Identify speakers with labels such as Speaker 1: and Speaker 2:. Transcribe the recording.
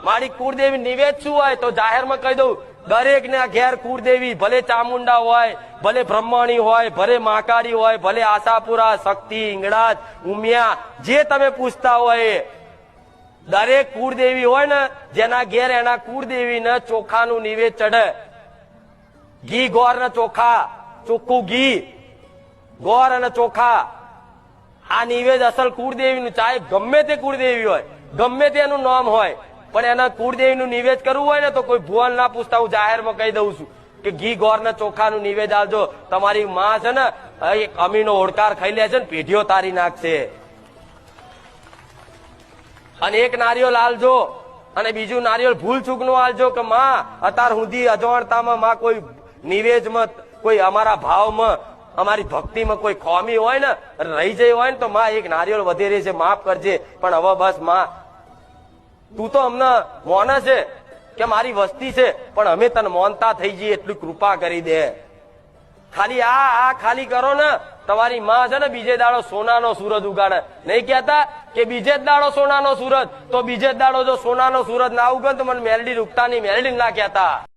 Speaker 1: મારી કુળદેવી નિવેદ શું હોય તો જાહેરમાં કહી દઉં, દરેક ના ઘેર કુળદેવી, ભલે ચામુંડા હોય, ભલે બ્રહ્મણી હોય, ભલે મહાકાળી હોય, ભલે આશાપુરા, શક્તિ, ઈંગળાજ, ઉમિયા, જે તમે પૂછતા હોય દરેક કુળદેવી હોય ને, જેના ઘેર એના કુળદેવી ને ચોખાનું નિવેદ ચડે. ઘી ગોર ને ચોખા, ચોખ્ખું ઘી, ગોર અને ચોખા, આ નિવેદ અસલ કુળદેવી નું, ચાહે ગમે તે કુળદેવી હોય, ગમે તેનું નામ હોય, પણ એના કુળદેવી નું નિવેદ કરવું હોય ને તો કોઈ ભુવન ના પૂછતા. હું જાહેરમાં કહી દઉં છું કે ઘી ગોર ને ચોખા નું નિવેદ આવજો. તમારી માં છે ને એક અમીનો ઓળકાર ખાઈ લે છે ને પેઢીઓ તારી નાખશે. અને એક નારિયેળ આલજો અને બીજું નારિયેળ ભૂલ ચૂક નું આલજો કે માં અત્યાર સુધી અજવાણતામાં માં કોઈ નિવેદમાં, કોઈ અમારા ભાવમાં, અમારી ભક્તિમાં કોઈ ખોમી હોય ને રહી જઈ હોય ને તો માં એક નારિયેળ વધેરે છે, માફ કરજે. પણ હવે બસ માં તું તો અમને મોને છે કે મારી વસ્તી છે, પણ અમે તને મોનતા થઈ જઈએ એટલી કૃપા કરી દે. ખાલી આ ખાલી કરો ને, તમારી માં છે ને બીજે દાડો સોનાનો સૂરજ ઉગાડે. નહીં કહેતા કે બીજે જ દાડો સોનાનો સૂરજ, તો બીજે જ દાડો જો સોનાનો સૂરજ ના ઉગે તો મને મેલડી રૂકતા નહીં, મેલડી ના કહેતા.